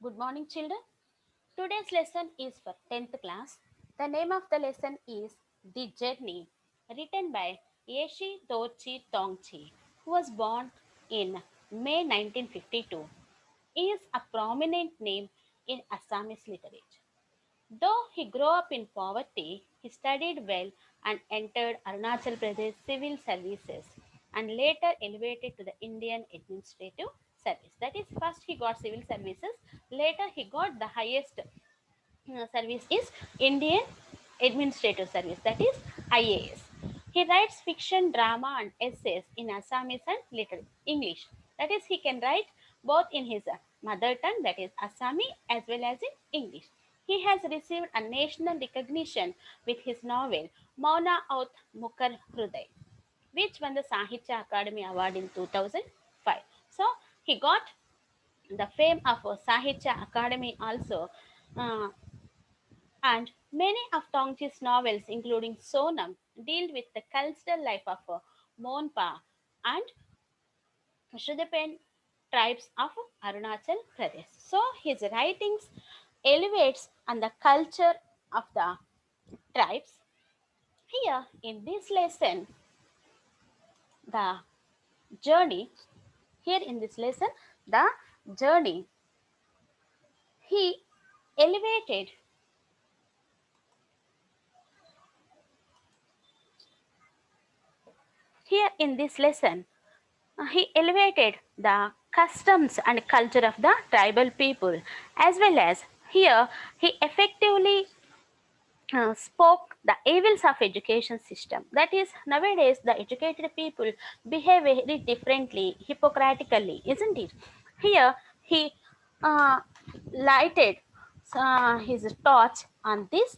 Good morning, children. Today's lesson is for 10th class. The name of the lesson is The Journey, written by Yeshi Dorchi Tongchi, who was born in May 1952. He is a prominent name in Assamese literature. Though he grew up in poverty, he studied well and entered Arunachal Pradesh civil services and later elevated to the Indian Administrative Service. That is, first he got civil services, later he got the highest service is Indian Administrative Service, that is IAS. He writes fiction, drama, and essays in Assamese and little English. That is, he can write both in his mother tongue, that is Assami, as well as in English. He has received a national recognition with his novel Mauna Aut Mukar Hruday, which won the Sahitya Akademi Award in 2005. So he got the fame of Sahitya Akademi also. uh, and many of Tongchi's novels, including Sonam, deal with the cultural life of Monpa and Shudepen tribes of Arunachal Pradesh. So his writings elevates on the culture of the tribes. Here in this lesson, the journey, here in this lesson, the journey, he elevated here in this lesson he elevated the customs and culture of the tribal people, as well as here he effectively spoke the evils of education system. That is, nowadays the educated people behave very differently, hypocritically, isn't it? Here he uh, lighted his thoughts on this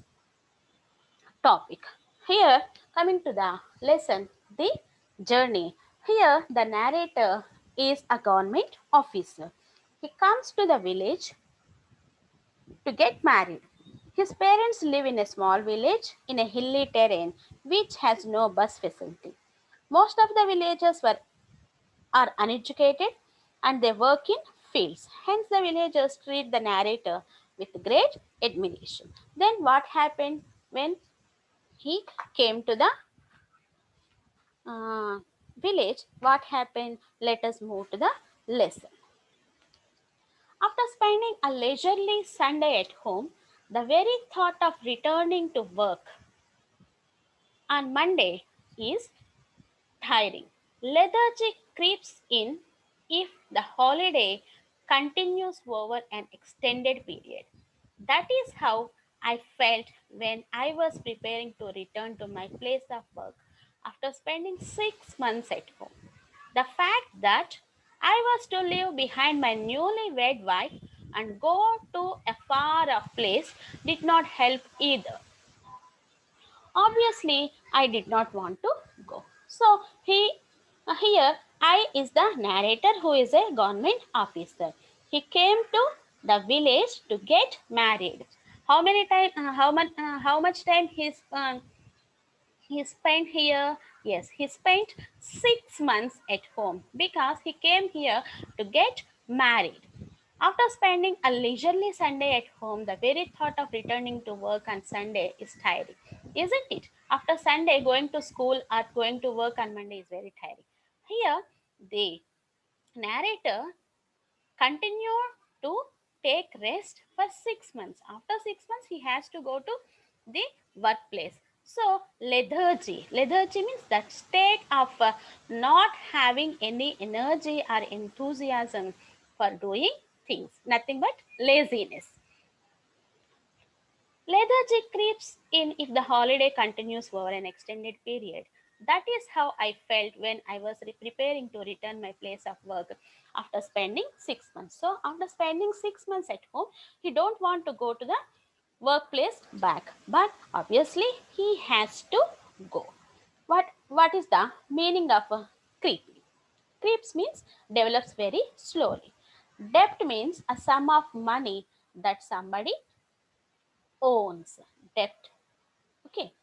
topic. Here, coming to the lesson, the journey. Here, the narrator is a government officer. He comes to the village to get married. His parents live in a small village in a hilly terrain which has no bus facility. Most of the villagers are uneducated and they work in fields. Hence, the villagers treat the narrator with great admiration. Then, what happened when he came to the uh, village? What happened? Let us move to the lesson. After spending a leisurely Sunday at home, the very thought of returning to work on Monday is tiring. Lethargy creeps in if the holiday continues over an extended period. That is how I felt when I was preparing to return to my place of work after spending 6 months at home. The fact that I was to leave behind my newly wed wife and go to a far off place did not help either. Obviously, I did not want to go. So here I is the narrator who is a government officer. He came to the village to get married. How many time? How much time he spent here? Yes, he spent 6 months at home because he came here to get married. After spending a leisurely Sunday at home, the very thought of returning to work on Sunday is tiring, isn't it? After Sunday, going to school or going to work on Monday is very tiring. Here, the narrator continued to take rest for 6 months. After 6 months, he has to go to the workplace. So, lethargy. Lethargy means that state of not having any energy or enthusiasm for doing things, nothing but laziness. Lethargy creeps in if the holiday continues over an extended period. That is how I felt when I was preparing to return my place of work after spending 6 months. So after spending 6 months at home, he don't want to go to the workplace back, but obviously he has to go. What is the meaning of creepy? Creeps means develops very slowly. Debt means a sum of money that somebody owns. Debt. Okay.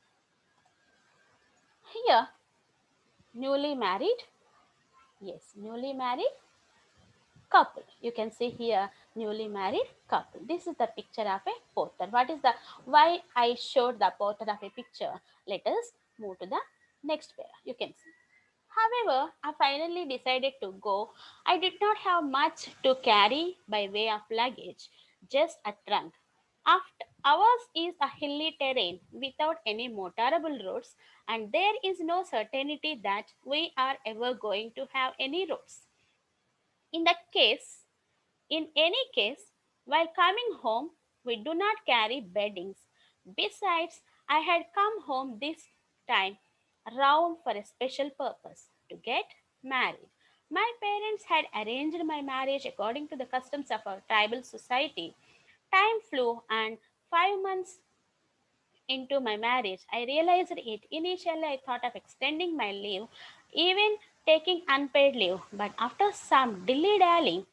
Here, newly married. Yes, newly married couple. You can see here newly married couple. This is the picture of a portrait. What is the why I showed the portrait of a picture? Let us move to the next pair. You can see. However, I finally decided to go. I did not have much to carry by way of luggage, just a trunk. After ours is a hilly terrain without any motorable roads, and there is no certainty that we are ever going to have any roads. In that case, in any case, while coming home, we do not carry beddings. Besides, I had come home this time round for a special purpose to get married. My parents had arranged my marriage according to the customs of our tribal society. Time flew, and 5 months into my marriage, I realized it. Initially, I thought of extending my leave, even taking unpaid leave, but after some dilly dallying,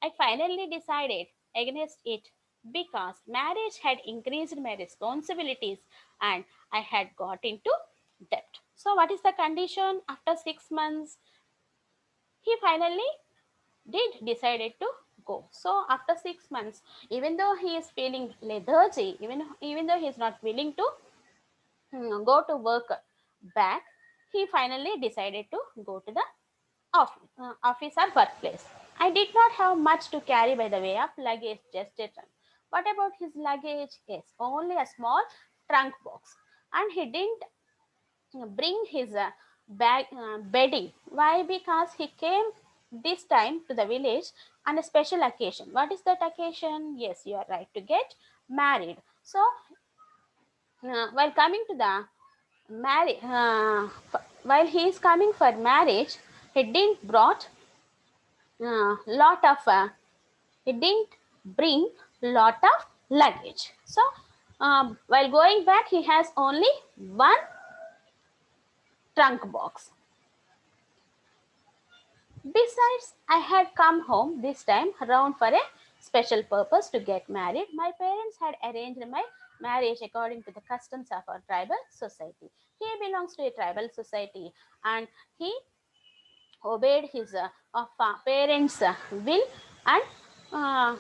I finally decided against it because marriage had increased my responsibilities and I had got into debt. So, what is the condition? After 6 months, he finally did decided to go. So, after 6 months, even though he is feeling lethargy, even though he is not willing to go to work back, he finally decided to go to the office or workplace. I did not have much to carry by the way of luggage, just a trunk. What about his luggage? Yes, only a small trunk box. And he didn't bring his bedding. Why? Because he came this time to the village on a special occasion. What is that occasion? Yes, you are right, to get married. So, while coming to the while he is coming for marriage, he didn't brought lot of he didn't bring lot of luggage. So while going back, he has only one trunk box. Besides, I had come home this time around for a special purpose to get married. My parents had arranged my marriage according to the customs of our tribal society. He belongs to a tribal society and he obeyed his parents' will and uh,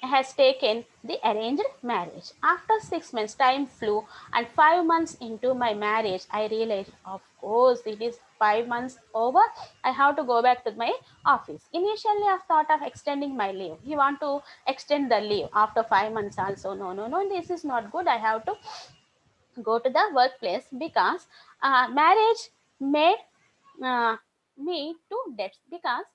has taken the arranged marriage. After 6 months, time flew, and 5 months into my marriage, I realized, of course, it is 5 months over. I have to go back to my office. Initially, I thought of extending my leave. You want to extend the leave after 5 months also? No, no, no. This is not good. I have to go to the workplace because marriage made uh, me to debts because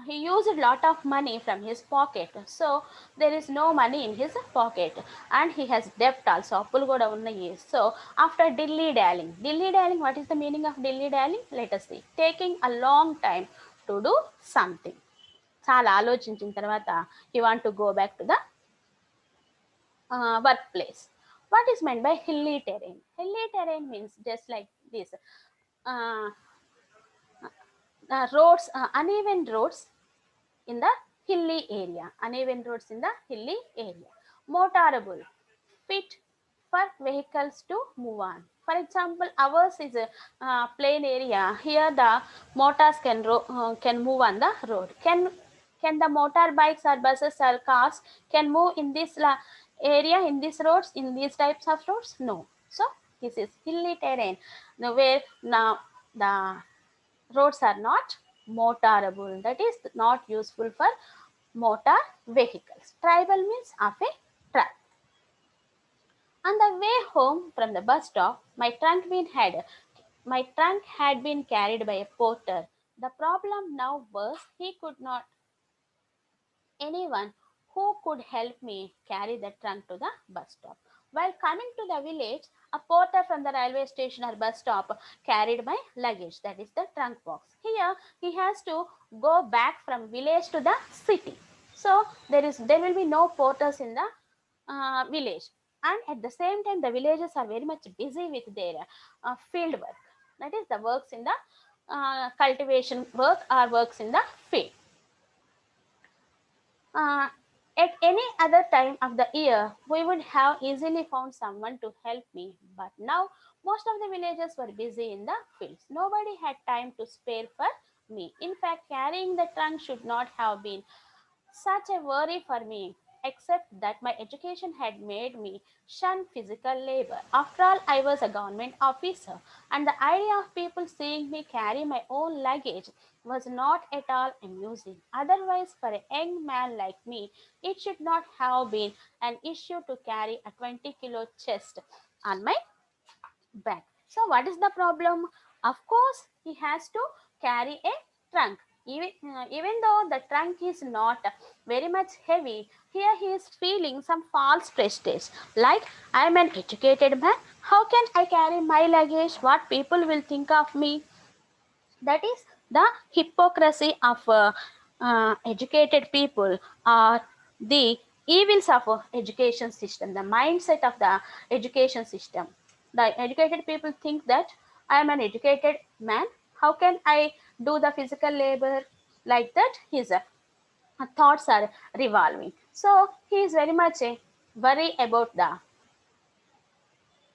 he used a lot of money from his pocket, so there is no money in his pocket and he has debt also అప్పులు కూడా ఉన్నాయి. So after dilly dallying, what is the meaning of dilly dallying? Let us see. Taking a long time to do something. చాలా ఆలోచించిన తర్వాత he want to go back to the workplace. What is meant by hilly terrain? Hilly terrain means just like this. Uh, Uneven roads in the hilly area. Uneven roads in the hilly area. Motorable, fit for vehicles to move on. For example, ours is a plain area. Here the motors can move on the road. Can the motorbikes or buses or cars can move in this area, in these roads, in these types of roads? No. So this is hilly terrain, where now the roads are not motorable, that is not useful for motor vehicles. Tribal means of a tribe. On the way home from the bus stop, my trunk had been carried by a porter. The problem now was he could not anyone who could help me carry the trunk to the bus stop. While coming to the village, a porter from the railway station or bus stop carried my luggage, that is the trunk box. Here he has to go back from village to the city. So there will be no porters in the village, and at the same time the villagers are very much busy with their field work, that is the works in the cultivation work or works in the field. uh, at any other time of the year, we would have easily found someone to help me, but now Most of the villagers were busy in the fields. Nobody had time to spare for me. In fact, carrying the trunk should not have been such a worry for me, except that my education had made me shun physical labor. After all, I was a government officer, and the idea of people seeing me carry my own luggage was not at all amusing. Otherwise, for a young man like me, it should not have been an issue to carry a 20-kilo chest on my back. So, what is the problem? Of course, he has to carry a trunk. Even though the trunk is not very much heavy, here he is feeling some false prestige. Like, I am an educated man. How can I carry my luggage? What people will think of me? That is the hypocrisy of educated people, or the evils of education system, the mindset of the education system. The educated people think that I am an educated man, how can I do the physical labor? Like that his thoughts are revolving. So he is very much worry about the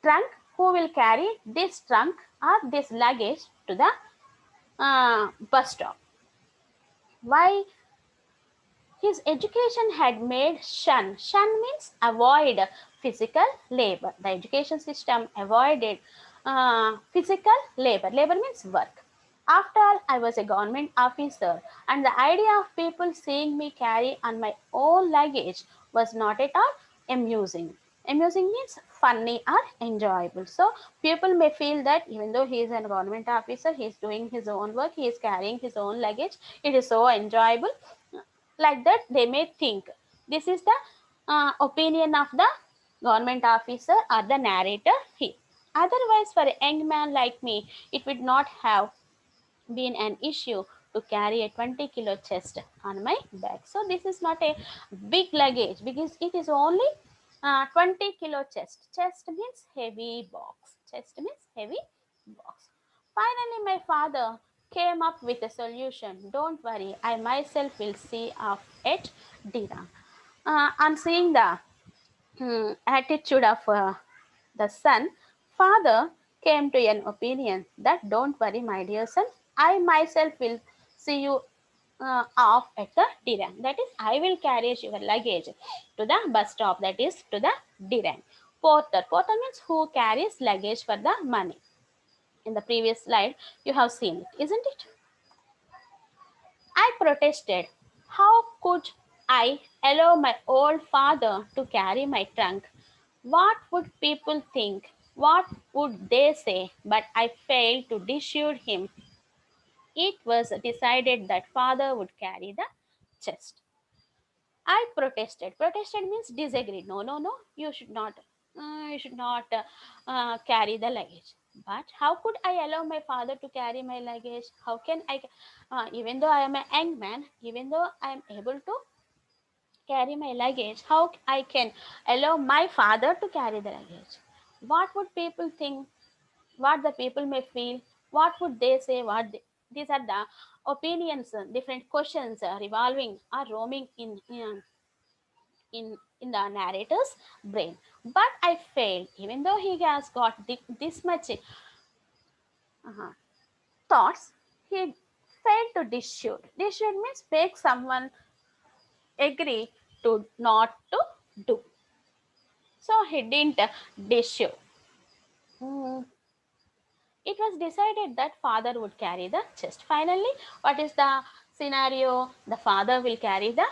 trunk, who will carry this trunk or this luggage to the bus stop. Why? His education had made shun means avoid physical labor. The education system avoided physical labor. Labor means work. After all, I was a government officer, and the idea of people seeing me carry on my own luggage was not at all amusing. Amusing means funny or enjoyable. So people may feel that even though he is a government officer, he is doing his own work, he is carrying his own luggage, it is so enjoyable. Like that they may think. This is the opinion of the government officer or the narrator here. Otherwise, for a young man like me, it would not have been an issue to carry a 20-kilo chest on my back. So this is not a big luggage because it is only 20-kilo chest. Chest means heavy box. Chest means heavy box. Finally, my father came up with a solution. Don't worry, I myself will see of it, Dira. On seeing the attitude of the son, father came to an opinion that don't worry, my dear son, I myself will see you off at the Diran. That is, I will carry your luggage to the bus stop, that is to the Diran. Porter. Porter means who carries luggage for the money. In the previous slide, you have seen it, isn't it? I protested. How could I allow my old father to carry my trunk? What would people think? What would they say? But I failed to dissuade him. It was decided that father would carry the chest. I protested. Protested means disagreed. No, no, no. You should not. You should not carry the luggage. But how could I allow my father to carry my luggage? How can I? Even though I am a young man, even though I am able to carry my luggage, how I can allow my father to carry the luggage? What would people think? What the people may feel? What would they say? These are the opinions, different questions revolving or roaming in the narrator's brain. But I failed, even though he has got this much uh, thoughts. He failed to dissuade. Dissuade means make someone agree to not to do. So he didn't dissuade. Mm, it was decided that father would carry the chest. Finally, what is the scenario? The father will carry the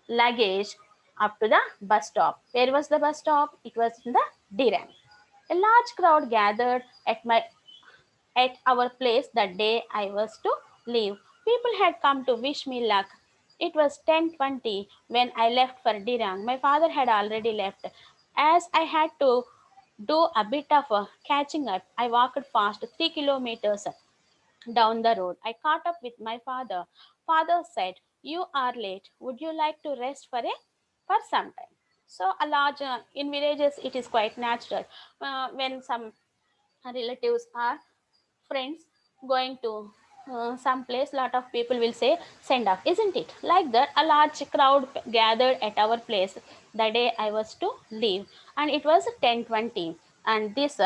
luggage up to the bus stop. Where was the bus stop? It was in the Diran. A large crowd gathered at our place the day I was to leave. People had come to wish me luck. It was 10:20 when I left for Dirang. My father had already left. As I had to do a bit of catching up, I walked fast 3 kilometers down the road. I caught up with my father. Father said, "You are late. Would you like to rest for some time?" So, a large in villages, it is quite natural when some relatives or friends going to some place, lot of people will say send off, isn't it? Like that a large crowd gathered at our place the day I was to leave, and it was 10:20. And this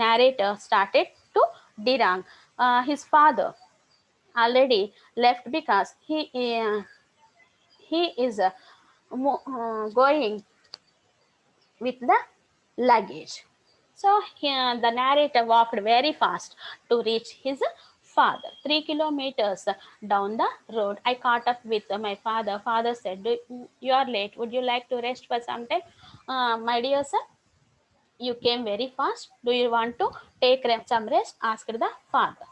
narrator started to derang his father already left because he is going with the luggage. So the narrator walked very fast to reach his father. 3 kilometers down the road, I caught up with my father. Father said, "You are late. Would you like to rest for some time?" My dear son, you came very fast. Do you want to take some rest? Asked the father.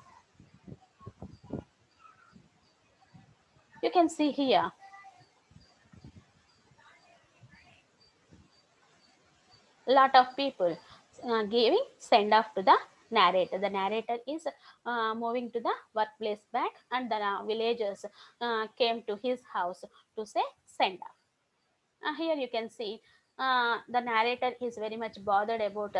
You can see here lot of people giving send off to the narrator. The narrator is moving to the workplace back, and the villagers came to his house to say send off. Here you can see the narrator is very much bothered about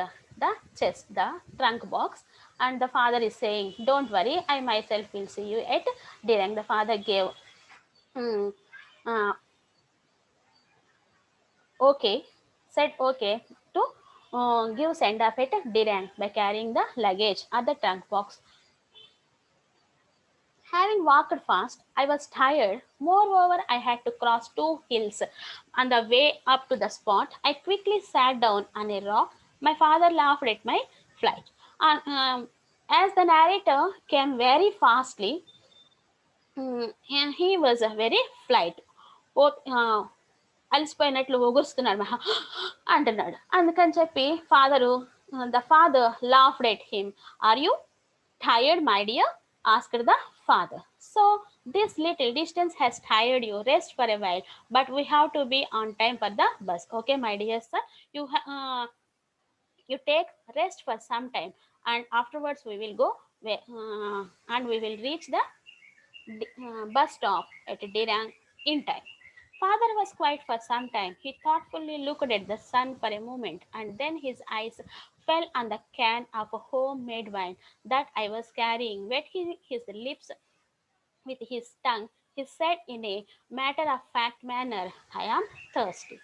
the chest, the trunk box, and the father is saying, "Don't worry, I myself will see you at Dirang." The father gave mm, uh, okay, said okay to give send off at Dirang by carrying the luggage at the trunk box. Having walked fast, I was tired. Moreover, I had to cross two hills. On the way up to the spot, I quickly sat down on a rock. My father laughed at my flight. And, as the narrator came very fastly, and he was a very flight. అలసిపోయినట్లు ఒగురుస్తున్నాడు అంటున్నాడు. అందుకని చెప్పి father the father laughed at him. Are you tired, my dear? Asked the father. So, this little distance has tired you. Rest for a while, but we have to be on time for the bus. Okay, my dear sir, you take rest for some time, and afterwards we will go and we will reach the bus stop at Dirang in time. Father was quiet for some time. He thoughtfully looked at the sun for a moment, and then his eyes fell on the can of homemade wine that I was carrying. Wetting his lips with his tongue, he said in a matter of fact manner, "I am thirsty."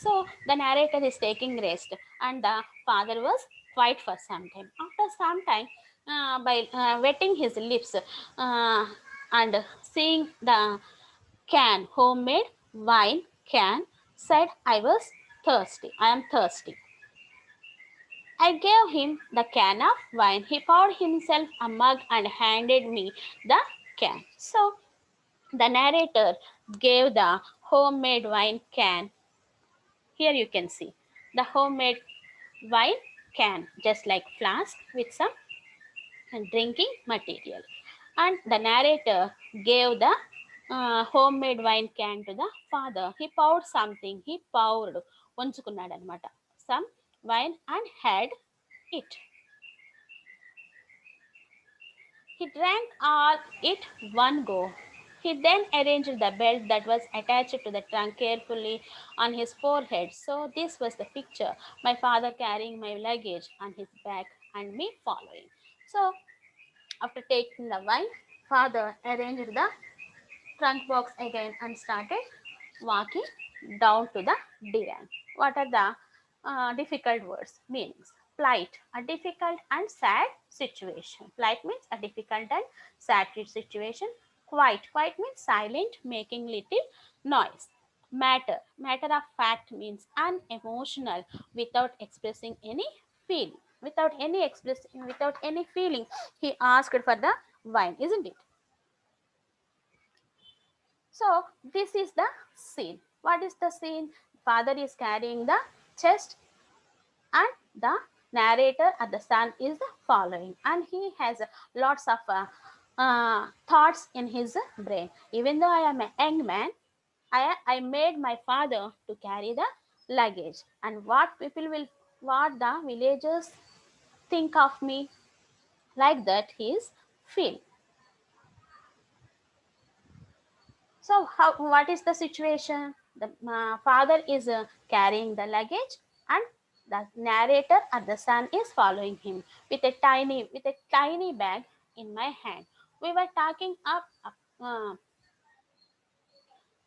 So the narrator is taking rest, and the father was quiet for some time. After some time, by wetting his lips and seeing the can, homemade wine can, said, I am thirsty. I gave him the can of wine. He poured himself a mug and handed me the can. So the narrator gave the homemade wine can. Here you can see the homemade wine can, just like flask with some drinking material. And the narrator gave the homemade wine can to the father. He poured something. He poured ఉంచుకున్నాడు అనమాట some wine and had it. He drank all it one go. He then arranged the belt that was attached to the trunk carefully on his forehead. So this was the picture. My father carrying my luggage on his back and me following. So after taking the wine, father arranged the trunk box again and started walking down to the divan. What are the difficult words? Meanings. Plight, a difficult and sad situation. Plight means a difficult and sad situation. Quiet, quiet means silent, making little noise. Matter, matter of fact means unemotional, without expressing any feeling. Without any feeling, he asked for the wine, isn't it? So this is the scene. What is the scene? Father is carrying the chest, and the narrator at the son is following, and he has lots of thoughts in his brain. Even though I am a young man, I made my father to carry the luggage, and what the villagers think of me, like that he is feel. So, what is the situation? The father is carrying the luggage, and the narrator or the son is following him with a tiny bag in my hand. We were talking up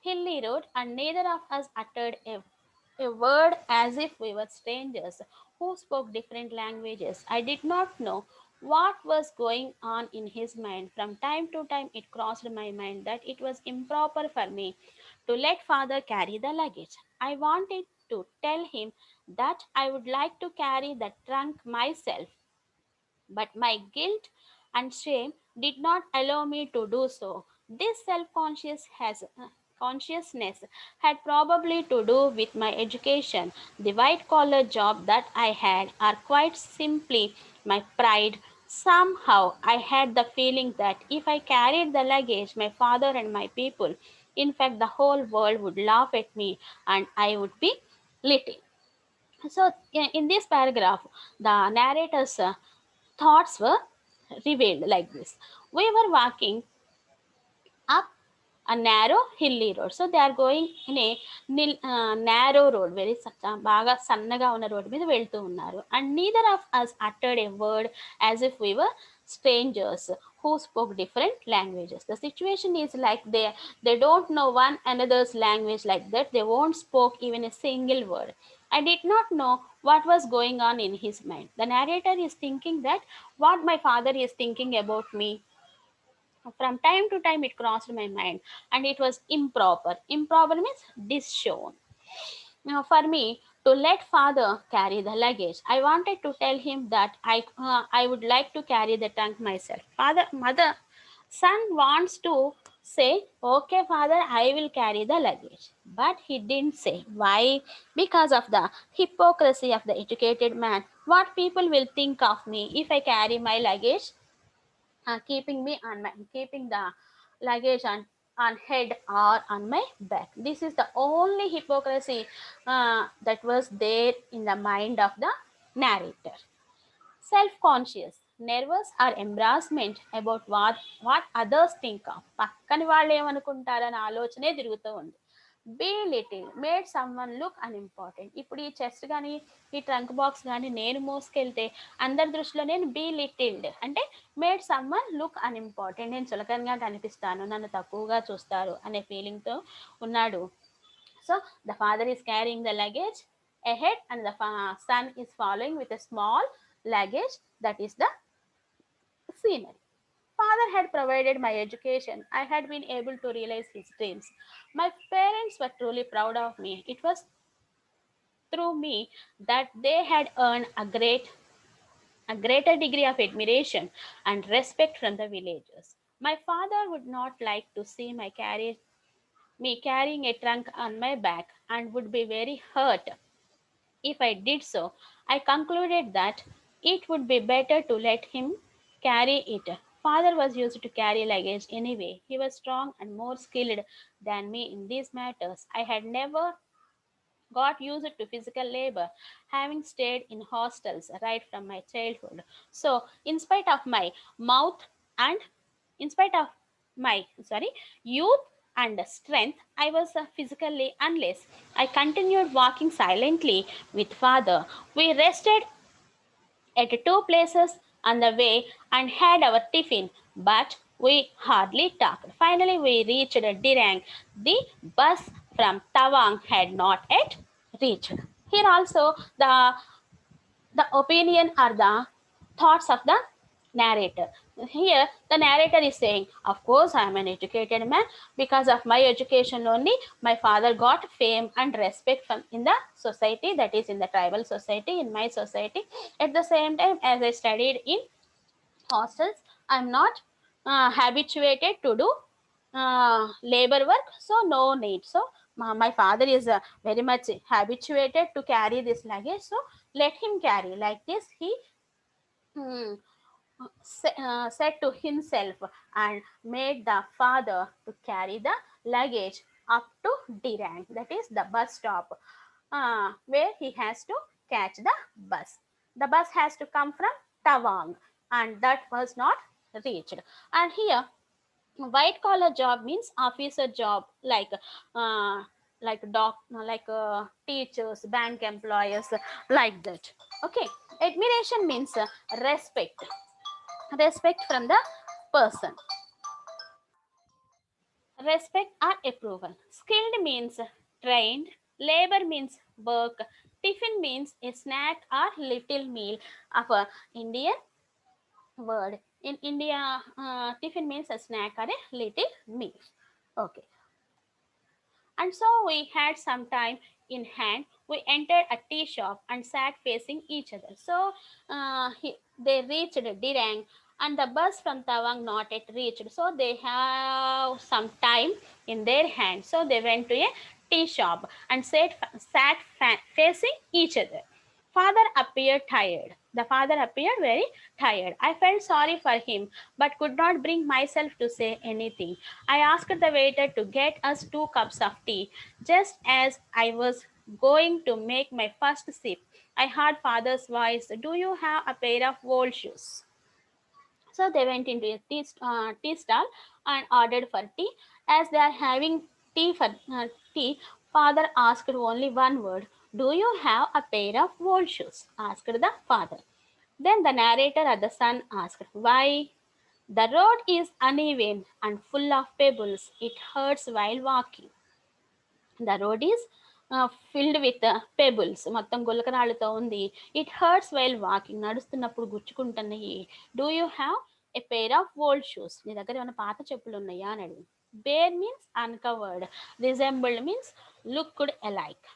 hilly road, and neither of us uttered a word, as if we were strangers. who spoke different languages. I did not know what was going on in his mind. From time to time, it crossed my mind that it was improper for me to let father carry the luggage. I wanted to tell him that I would like to carry the trunk myself, but my guilt and shame did not allow me to do so. This consciousness had probably to do with my education, the white collar job that I had, or quite simply my pride. Somehow I had the feeling that if I carried the luggage, my father and my people, in fact, the whole world would laugh at me and I would be little. So, in this paragraph, the narrator's thoughts were revealed like this. We were walking up a narrow hilly road. So they are going in a narrow road, very బాగా సన్నగా ఉన్న road మీద వెళ్తూ ఉన్నారు. And neither of us uttered a word, as if we were strangers who spoke different languages. The situation is like they don't know one another's language, like that they won't spoke even a single word. I did not know what was going on in his mind. The narrator is thinking that what my father is thinking about me. From time to time it crossed my mind, and it was improper means dishewn. Now, for me to let father carry the luggage, I wanted to tell him that I would like to carry the trunk myself. Father mother son wants to say, okay father, I will carry the luggage, but he didn't say. Why? Because of the hypocrisy of the educated man. What people will think of me if I carry my luggage, keeping the luggage on head or on my back. This is the only hypocrisy that was there in the mind of the narrator. Self-conscious, nervous or embarrassment about what others think of. పక్కని వాళ్ళు ఏమనుకుంటారని ఆలోచనే తిరుగుతూ ఉంది. Belittle made someone look unimportant. ఇప్పుడు ఈ chest కానీ ఈ trunk box కానీ నేను మోసుకెళ్తే అందరి దృష్టిలో నేను బీ లిటిల్డ్ అంటే మేడ్ సమ్వన్ లుక్ అన్ఇంపార్టెంట్, నేను చులకనగా కనిపిస్తాను, నన్ను తక్కువగా చూస్తారు అనే ఫీలింగ్తో ఉన్నాడు. So the father is carrying the luggage ahead and the son is following with a small luggage, that is the scenery. Father had provided my education. I had been able to realize his dreams. My parents were truly proud of me. It was through me that they had earned a greater degree of admiration and respect from the villagers. My father would not like to see me carrying a trunk on my back and would be very hurt if I did so. I concluded that it would be better to let him carry it. Father was used to carry luggage anyway. He was strong and more skilled than me in these matters. I had never got used to physical labor, having stayed in hostels right from my childhood. So, in spite of my mouth and in spite of my youth and strength, I was physically unless. I continued walking silently with father. We rested at two places on the way and had our tiffin, but we hardly talked. Finally, we reached Dirang. The bus from Tawang had not yet reached. Here also, the opinion or the thoughts of the narrator. Here the narrator is saying, of course I am an educated man. Because of my education only, my father got fame and respect from in the society, that is in the tribal society, in my society. At the same time, as I studied in hostels, I am not habituated to do labor work, so no need. So my father is very much habituated to carry this luggage, so let him carry. Like this he hmm, said to himself, and made the father to carry the luggage up to Dirang, that is the bus stop, where he has to catch the bus. The bus has to come from Tawang, and that was not reached. And here white collar job means officer job, like teachers, bank employees, like that. Okay. Admiration means respect from the person, respect or approval. Skilled means trained, Labor means work. Tiffin means a snack or little meal of a Indian word. In India, tiffin means a snack or a little meal. Okay. And so we had some time in hand. We entered a tea shop and sat facing each other. So they reached Dirang, and the bus from Tawang not yet reached. So they have some time in their hand. So they went to a tea shop and sat facing each other. Father appeared tired. The father appeared very tired. I felt sorry for him, but could not bring myself to say anything. I asked the waiter to get us 2 cups of tea. Just as I was going to make my first sip, I heard father's voice, "Do you have a pair of old shoes?" So they went into a tea stall and ordered for tea. As they are having tea, father asked only one word. "Do you have a pair of old shoes?" asked the father. Then the narrator or the son asked, "Why?" "The road is uneven and full of pebbles. It hurts while walking." The road is filled with pebbles, మొత్తం గులకరాళ్ళతో ఉంది. It hurts while walking. నడుస్తున్నప్పుడు గుచ్చుకుంటున్నాయి. "Do you have a pair of old shoes?" నీ దగ్గర ఏమైనా పాత చెప్పులు ఉన్నాయా అని అడిగింది. Bare means uncovered. Resembled means looked alike.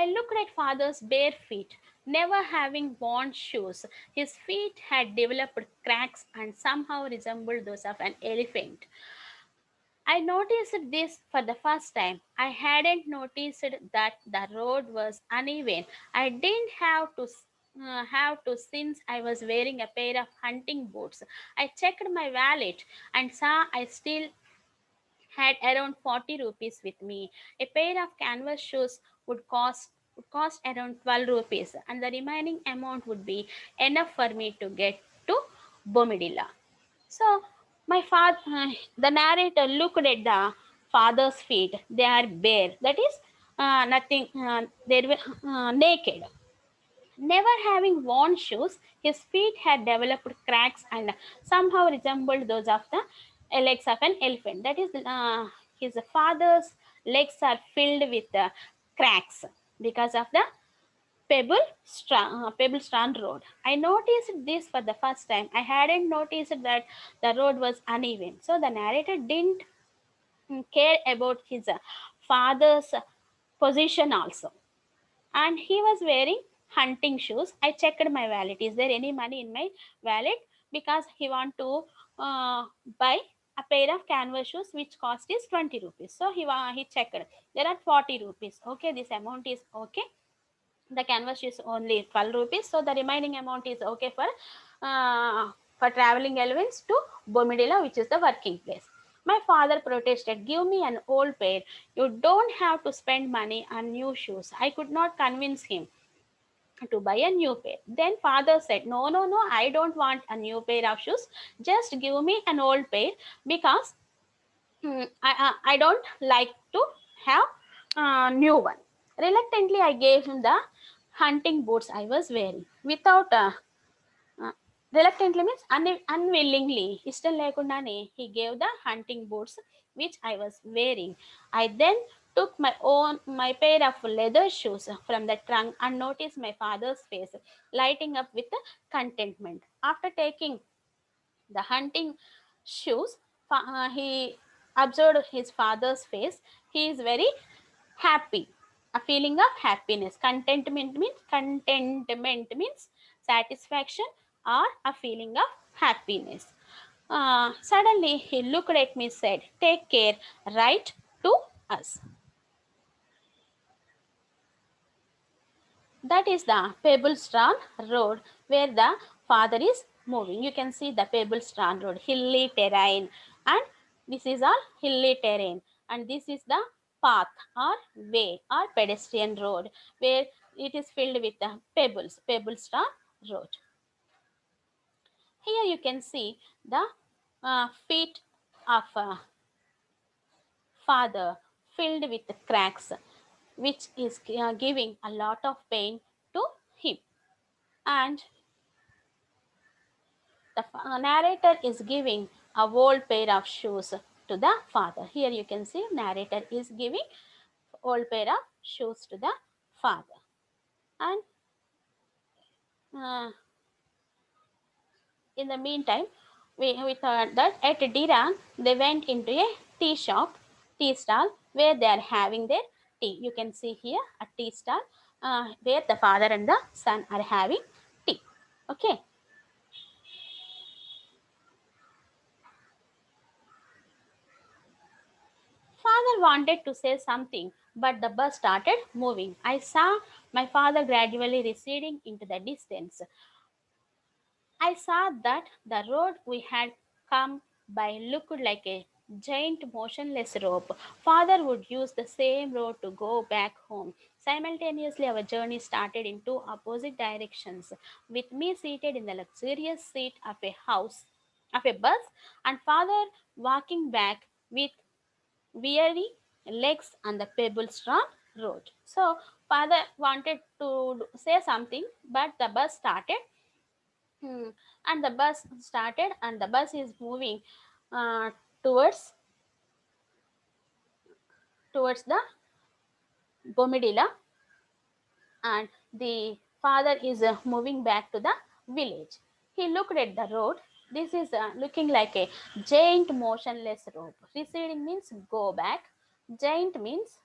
I looked at father's bare feet. Never having worn shoes, his feet had developed cracks and somehow resembled those of an elephant. I noticed this for the first time. I hadn't noticed that the road was uneven. I didn't have to since I was wearing a pair of hunting boots. I checked my wallet and saw I still had around 40 rupees with me. A pair of canvas shoes would cost around 12 rupees, and the remaining amount would be enough for me to get to Bomidilla. So my father, the narrator looked at the father's feet. They are bare. That is nothing. They were naked. Never having worn shoes, his feet had developed cracks and somehow resembled those of the legs of an elephant. That is, his father's legs are filled with cracks because of the Pebble Strand Road. I noticed this for the first time. I hadn't noticed that the road was uneven. So the narrator didn't care about his father's position also. And he was wearing hunting shoes. I checked my wallet. Is there any money in my wallet? Because he want to buy a pair of canvas shoes which cost is 20 rupees. So he checked. There are 40 rupees. Okay, this amount is okay. The canvas is only 12 rupees, so the remaining amount is okay for traveling allowance to Bomidila, which is the working place. My father protested, "Give me an old pair. You don't have to spend money on new shoes." I could not convince him to buy a new pair. Then father said, "No, no, no, I don't want a new pair of shoes. Just give me an old pair because I don't like to have a new one." Reluctantly, I gave him the hunting boots I was wearing. Without uh, reluctantly means unwillingly, ఇష్టం లేకుండానే he gave the hunting boots which I was wearing. I then took my pair of leather shoes from the trunk and noticed my father's face lighting up with contentment. After taking the hunting shoes, he observed his father's face. He is very happy, a feeling of happiness. Contentment means satisfaction or a feeling of happiness. Suddenly he looked at me, said, "Take care, write to us." That is the Pebble Strand Road where the father is moving. You can see the Pebble Strand Road, hilly terrain, and this is all hilly terrain, and this is the path or way or pedestrian road where it is filled with the pebbles. Pebble Strand Road. Here you can see the feet of father filled with cracks, which is giving a lot of pain to him. And the narrator is giving a old pair of shoes to the father. Here you can see narrator is giving old pair of shoes to the father. And uh, in the meantime, we thought that at Dirang, they went into a tea shop, tea stall, where they are having their tea. You can see here a tea stall where the father and the son are having tea. Okay. Father wanted to say something, but the bus started moving. I saw my father gradually receding into the distance. I saw that the road we had come by looked like a giant motionless rope. Father would use the same road to go back home. Simultaneously, our journey started in two opposite directions, with me seated in the luxurious seat of a bus, and father walking back with weary legs on the pebble-strewn road. So, father wanted to say something, but the bus started. And the bus started, and the bus is moving uh, towards the Bomidila, and the father is moving back to the village. He looked at the road. This is looking like a giant motionless rope. Receding means go back. Giant means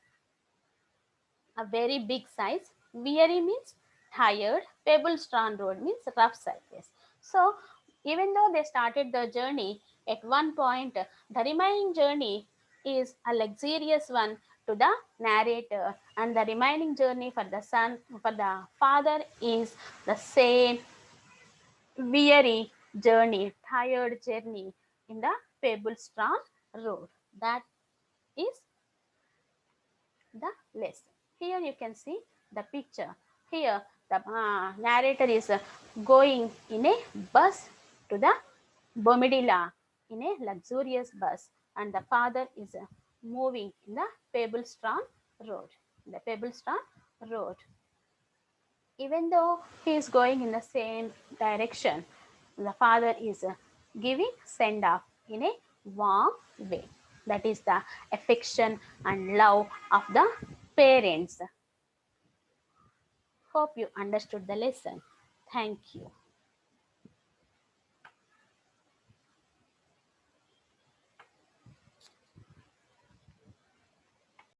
a very big size. Weary means tired. Pebble strand road means rough surface. So, even though they started the journey, at one point, the remaining journey is a luxurious one to the narrator, and the remaining journey for the son, for the father, is the same weary journey, tired journey in the pebble strand road. That is the lesson. Here you can see the picture. Here the narrator is going in a bus to the Bomidila in a luxurious bus, and the father is moving in the Pebblestone road. The Pebblestone road. Even though he is going in the same direction, the father is giving send off in a warm way. That is the affection and love of the parents. Hope you understood the lesson. Thank you.